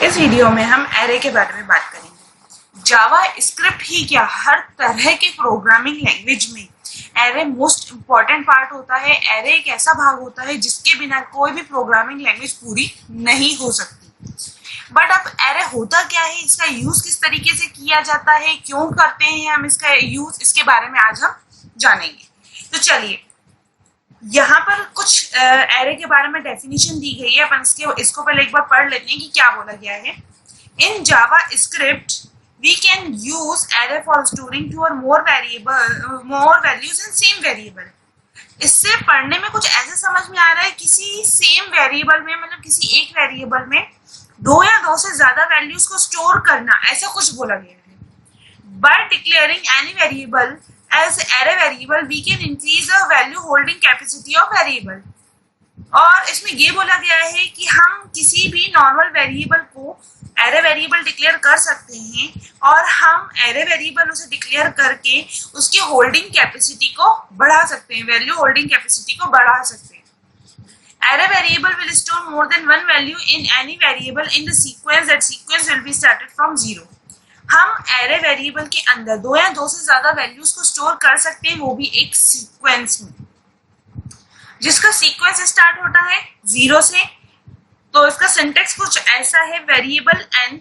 इस वीडियो में हम एरे के बारे में बात करेंगे। जावा स्क्रिप्ट ही क्या, हर तरह के प्रोग्रामिंग लैंग्वेज में एरे मोस्ट इम्पॉर्टेंट पार्ट होता है। एरे एक ऐसा भाग होता है जिसके बिना कोई भी प्रोग्रामिंग लैंग्वेज पूरी नहीं हो सकती। बट अब एरे होता क्या है, इसका यूज किस तरीके से किया जाता है, क्यों करते हैं हम इसका यूज, इसके बारे में आज हम जानेंगे। तो चलिए, यहाँ पर कुछ एरे के बारे में डेफिनेशन दी गई है, अपन इसको पहले एक बार पढ़ लेते हैं कि क्या बोला गया है। In JavaScript we can use array for storing two और more values in same variable. इससे पढ़ने में कुछ ऐसे समझ में आ रहा है, किसी सेम वेरिएबल में, मतलब किसी एक वेरिएबल में दो या दो से ज्यादा वैल्यूज को स्टोर करना, ऐसा कुछ बोला गया है। By declaring any variable as array variable we can increase the value holding capacity of variable। और इसमें ये बोला गया है कि हम किसी भी नॉर्मल वेरिएबल को एरे वेरिएबल डिक्लेयर कर सकते हैं और हम एरे वेरिएबल उसे डिक्लेयर करके उसकी होल्डिंग कैपेसिटी को बढ़ा सकते हैं, वैल्यू होल्डिंग कैपेसिटी को बढ़ा सकते हैं। Array variable will store more than one value in any variable in the sequence, that sequence will be started from zero. हम एरे वेरिएबल के अंदर दो या दो से ज्यादा वैल्यूज को स्टोर कर सकते हैं, वो भी एक सीक्वेंस में, जिसका सीक्वेंस स्टार्ट होता है जीरो से। तो इसका सिंटेक्स कुछ ऐसा है, वेरिएबल एन,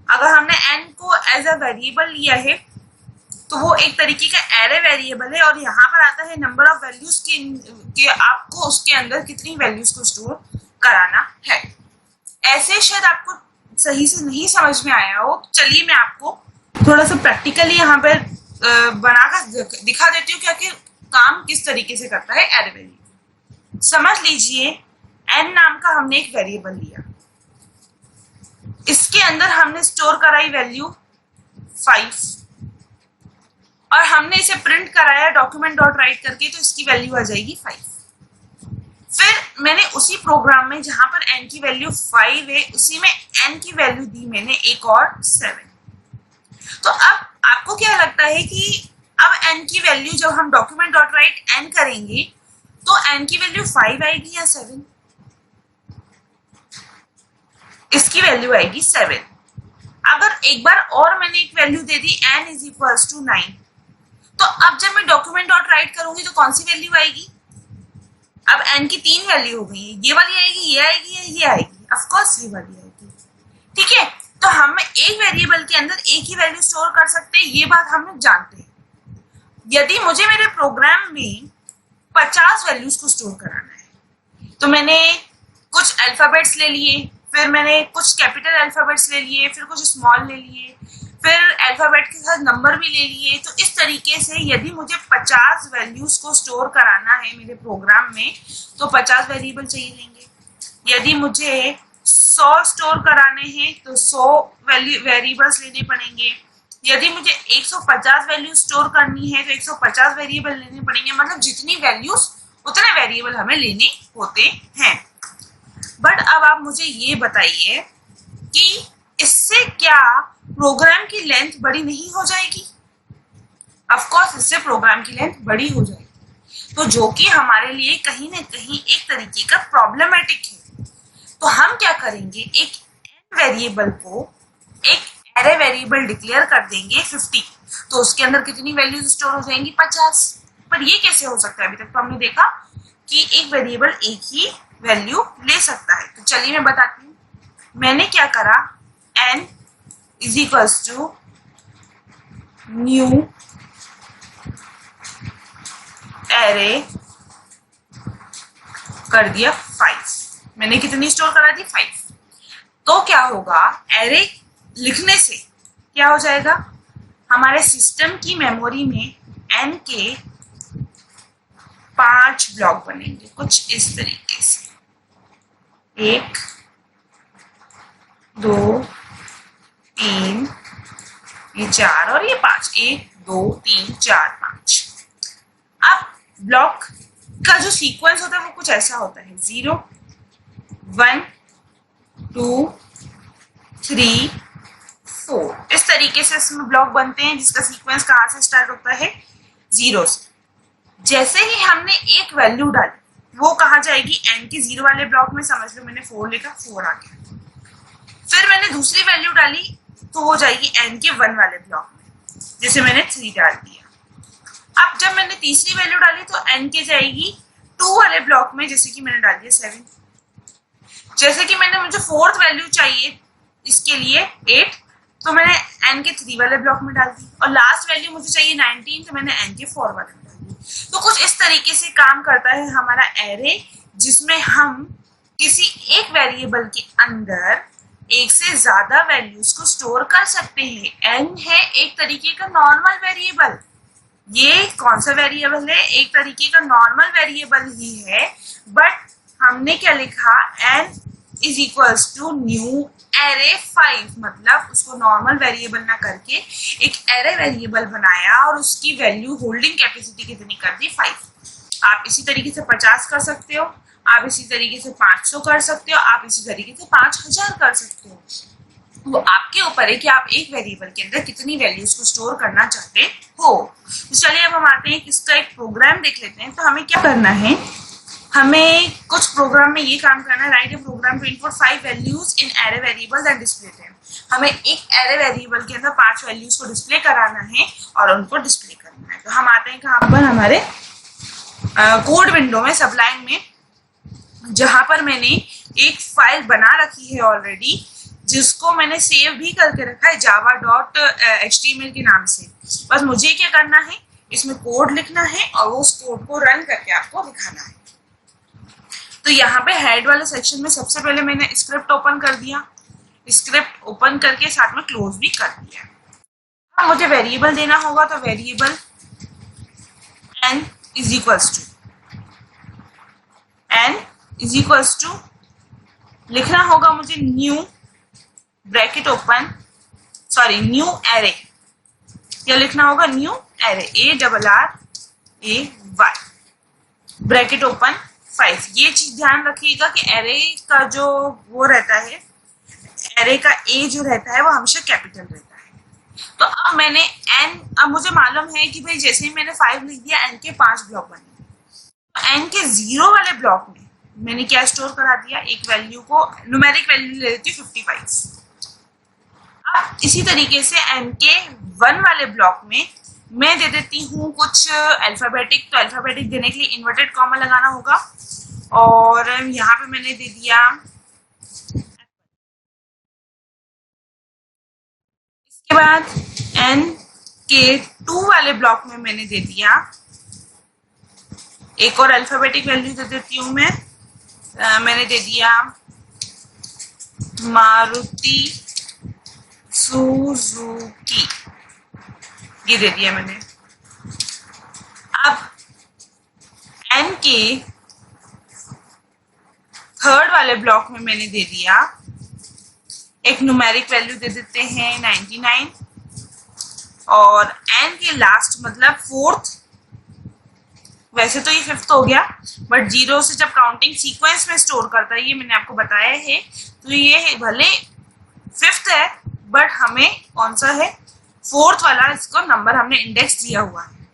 अगर हमने एन को एज अ वेरिएबल लिया है तो वो एक तरीके का एरे वेरिएबल है, और यहाँ पर आता है नंबर ऑफ वैल्यूज के आपको उसके अंदर कितनी वैल्यूज को स्टोर कराना है। ऐसे शायद आपको सही से नहीं समझ में आया हो, चलिए मैं आपको थोड़ा सा प्रैक्टिकली यहाँ पर बनाकर दिखा देती हूँ कि काम किस तरीके से करता है एरे वेरिएबल। समझ लीजिए, एन नाम का हमने एक वेरिएबल लिया, इसके अंदर हमने स्टोर कराई वैल्यू 5 और हमने इसे प्रिंट कराया डॉक्यूमेंट डॉट राइट करके, तो इसकी वैल्यू आ जाएगी 5। फिर मैंने उसी प्रोग्राम में जहां पर n की वैल्यू 5 है, उसी में n की वैल्यू दी मैंने एक और 7। तो अब आपको क्या लगता है कि अब n की वैल्यू जब हम डॉक्यूमेंट डॉट राइट n करेंगे तो n की वैल्यू 5 आएगी या 7? इसकी वैल्यू आएगी 7। अगर एक बार और मैंने एक वैल्यू दे दी n इज इक्वल्स टू 9, तो अब जब मैं डॉक्यूमेंट डॉट राइट करूंगी तो कौन सी वैल्यू आएगी? अब n की 3 वैल्यू हो गई, ये वाली आएगी, ये आएगी या ये आएगी? ऑफ कोर्स ये वाली आएगी। ठीक है, तो हम एक वेरिएबल के अंदर एक ही वैल्यू स्टोर कर सकते हैं, ये बात हम लोग जानते हैं। यदि मुझे मेरे प्रोग्राम में 50 वैल्यूज को स्टोर कराना है, तो मैंने कुछ अल्फाबेट्स ले लिए, फिर मैंने कुछ कैपिटल अल्फाबेट्स ले लिए, फिर कुछ स्मॉल ले लिए, फिर अल्फाबेट के साथ नंबर भी ले लिए। तो इस तरीके से यदि मुझे 50 वैल्यूज को स्टोर कराना है मेरे प्रोग्राम में, तो 50 वेरिएबल चाहिए लेंगे। यदि मुझे 100 स्टोर कराने हैं तो 100 वेरिएबल्स लेने पड़ेंगे। यदि मुझे 150 वैल्यू स्टोर करनी है तो 150 वेरिएबल लेने पड़ेंगे। मतलब जितनी वैल्यूज उतने वेरिएबल हमें लेने होते हैं। बट अब आप मुझे ये बताइए कि इससे क्या प्रोग्राम की लेंथ बड़ी नहीं हो जाएगी? ऑफ कोर्स इससे प्रोग्राम की लेंथ बड़ी हो जाएगी, तो जो कि हमारे लिए कहीं ना कहीं एक तरीके का प्रॉब्लमेटिक है। तो हम क्या करेंगे, एक n वेरिएबल को एक एरे वेरिएबल डिक्लेयर कर देंगे 50, तो उसके अंदर कितनी वैल्यूज स्टोर हो जाएंगी? 50। पर ये कैसे हो सकता है? अभी तक तो हमने देखा कि एक वेरिएबल एक ही वैल्यू ले सकता है। तो चलिए मैं बताती हूँ। मैंने क्या करा, n is equals to new array कर दिया 5। मैंने कितनी स्टोर करा दी? 5। तो क्या होगा, एरे लिखने से क्या हो जाएगा, हमारे सिस्टम की मेमोरी में n के 5 ब्लॉक बनेंगे, कुछ इस तरीके से, 1 2 3, ये 4 और ये 5, 1 2 3 4 5। अब ब्लॉक का जो सीक्वेंस होता है वो कुछ ऐसा होता है, 0 1 2 3 4। इस तरीके से इसमें ब्लॉक बनते हैं, जिसका सीक्वेंस कहाँ से स्टार्ट होता है? 0 से। जैसे ही हमने एक वैल्यू डाली, वो कहाँ जाएगी? n के 0 वाले ब्लॉक में। समझ लो मैंने 4 लिखा, 4 आ गया। फिर मैंने दूसरी वैल्यू डाली तो हो जाएगी n के 1 वाले ब्लॉक में, जैसे मैंने 3 डाल दिया। अब जब मैंने तीसरी वैल्यू डाली तो n के जाएगी 2 वाले ब्लॉक में, जैसे कि मैंने डाल दिया 7। जैसे कि मुझे फोर्थ वैल्यू चाहिए इसके लिए 8, तो मैंने n के 3 वाले ब्लॉक में डाल दी। और लास्ट वैल्यू मुझे चाहिए 19, तो मैंने n के 4 वाले में डाल दी। तो कुछ इस तरीके से काम करता है हमारा एरे, जिसमें हम किसी एक वेरिएबल के अंदर एक से ज्यादा वैल्यूज को स्टोर कर सकते हैं। n है एक तरीके का नॉर्मल वेरिएबल। ये कौन सा वेरिएबल है? एक तरीके का नॉर्मल वेरिएबल ही है, बट हमने क्या लिखा, n is equals to new array 5, मतलब उसको नॉर्मल वेरिएबल ना करके एक एरे वेरिएबल बनाया और उसकी वैल्यू होल्डिंग कैपेसिटी कितनी कर दी, 5। आप इसी तरीके से 50 कर सकते हो, आप इसी तरीके से 500 कर सकते हो, आप इसी तरीके से 5000 कर सकते हो। वो आपके ऊपर है कि आप एक वेरिएबल के अंदर कितनी वैल्यूज को स्टोर करना चाहते हो। तो चलिए अब हम आते हैं, इसका एक प्रोग्राम देख लेते हैं। तो हमें क्या करना है, हमें कुछ प्रोग्राम में ये काम करना है, write a program to input 5 values in array variables and display them. हमें एक एरे वेरिएबल के अंदर 5 वैल्यूज को डिस्प्ले कराना है और उनको डिस्प्ले करना है। तो हम आते हैं कहाँ पर, हमारे कोड विंडो में, सबलाइन में, जहां पर मैंने एक फाइल बना रखी है ऑलरेडी, जिसको मैंने सेव भी करके रखा है java.html के नाम से। बस मुझे क्या करना है, इसमें कोड लिखना है और उस कोड को रन करके आपको दिखाना है। तो यहाँ पे हेड वाले सेक्शन में सबसे पहले मैंने स्क्रिप्ट ओपन कर दिया, स्क्रिप्ट ओपन करके साथ में क्लोज भी कर दिया। अब मुझे वेरिएबल देना होगा, तो variable n is equals to लिखना होगा मुझे new bracket open, sorry new array, क्या लिखना होगा, new array, ARRAY bracket open 5। ये चीज ध्यान रखिएगा कि एरे का जो वो रहता है, एरे का ए जो रहता है वो हमेशा कैपिटल रहता है। तो अब मैंने अब मुझे मालूम है कि भाई जैसे ही मैंने 5 लिख दिया, n के 5 ब्लॉक बने। तो n के 0 वाले ब्लॉक में मैंने क्या स्टोर करा दिया, एक वैल्यू को, न्यूमेरिक वैल्यू ले लेती हूँ 55। अब इसी तरीके से n के 1 वाले ब्लॉक में मैं दे देती हूँ कुछ अल्फाबेटिक। तो अल्फाबेटिक देने के लिए इन्वर्टेड कॉमा लगाना होगा, और यहाँ पे मैंने दे दिया, इसके बाद n के 2 वाले ब्लॉक में मैंने दे दिया एक और अल्फाबेटिक वैल्यू दे देती हूँ मैं, मैंने दे दिया मारुति सुजुकी, ये दे दिया मैंने। अब n के 3rd वाले ब्लॉक में मैंने दे दिया एक न्यूमेरिक वैल्यू दे देते हैं 99, और n के लास्ट मतलब 4th, वैसे तो ये 5th हो गया, बट 0 से जब काउंटिंग सीक्वेंस में स्टोर करता है, ये मैंने आपको बताया है। तो ये भले 5th है, बट हमें कौन सा है, 4th वाला, इसको नंबर हमने इंडेक्स दिया हुआ है।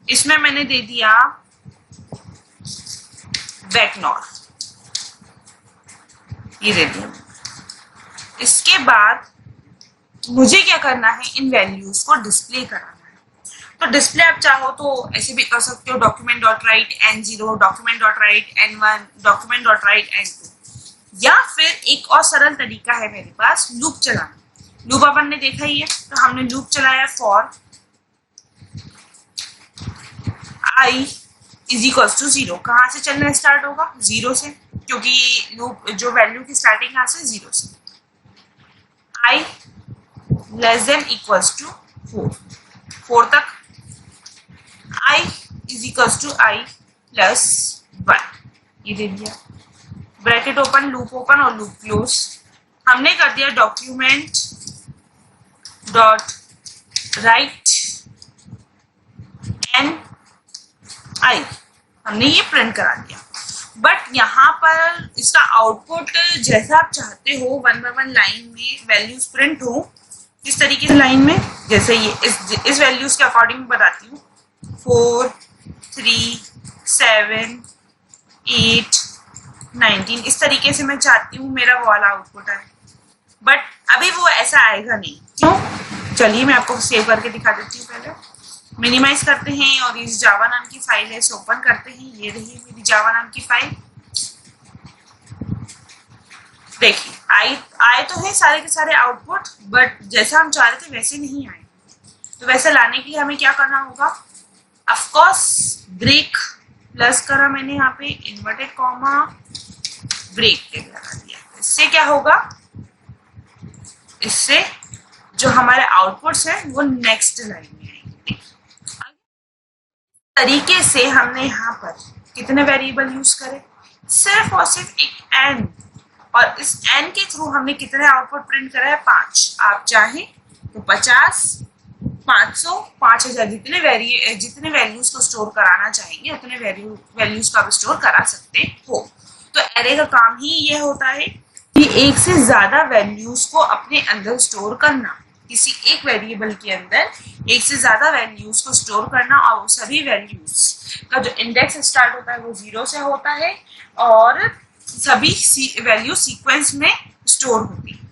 इसमें मैंने दे दिया वेकनॉर, ये दे दिया। इसके बाद मुझे क्या करना है, इन वैल्यूज को डिस्प्ले कराना है। तो डिस्प्ले आप चाहो तो ऐसे भी कर सकते हो, document.write n0, document.write n1, document.write n2, या फिर एक और सरल तरीका है मेरे पास, लूप चलाना। लूप अपन ने देखा ही है, तो हमने लूप चलाया for i is equals to 0। कहाँ से चलना स्टार्ट होगा, 0 से, क्योंकि लूप जो वैल्यू की स्टार्टिंग कहाँ से, 0 से। i less than equals to 4 तक, i is equals to i plus 1, ये दे दिया। ब्रैकेट ओपन, लूप ओपन और लूप क्लोज। हमने कर दिया document dot write n i, हमने ये प्रिंट करा दिया। बट यहाँ पर इसका आउटपुट जैसा आप चाहते हो, 1 by 1 लाइन में वैल्यूज प्रिंट हो, किस तरीके से लाइन में, जैसे ये इस वैल्यूज के अकॉर्डिंग बताती हूँ, 4 3 7 8 19, इस तरीके से मैं चाहती हूँ मेरा वाला आउटपुट है। बट अभी वो ऐसा आएगा नहीं। क्यों? चलिए मैं आपको सेव करके दिखा देती हूँ। पहले मिनिमाइज करते हैं और इस जावा नाम की फाइल है इसे ओपन करते हैं। ये रही मेरी जावा नाम की फाइल। देखिए आए तो है सारे के सारे आउटपुट, बट जैसा हम चाह रहे थे वैसे नहीं आए। तो वैसे लाने के लिए हमें क्या करना होगा? ऑफ कोर्स ब्रेक प्लस करा मैंने यहाँ पे इन्वर्टेड कॉमा ब्रेक के लगा दिया। इससे क्या होगा? इससे जो हमारे आउटपुट्स हैं वो नेक्स्ट लाइन में आएंगे। तरीके से हमने यहाँ पर कितने वेरिएबल यूज करे? सिर्फ और सिर्फ एक एन, और इस एन के थ्रू हमने कितने आउटपुट प्रिंट करा है? 5। आप चाहें तो 50, 500, 5000 जितने वैल्यूज को स्टोर कराना चाहेंगे उतने वैल्यूज का आप स्टोर करा सकते हो। तो एरे का काम ही ये होता है कि एक से ज्यादा वैल्यूज को अपने अंदर स्टोर करना। किसी एक वेरिएबल के अंदर एक से ज्यादा वैल्यूज को स्टोर करना, और वो सभी वैल्यूज का जो इंडेक्स स्टार्ट होता है वो 0 से होता है और सभी वैल्यू सीक्वेंस में स्टोर होती है।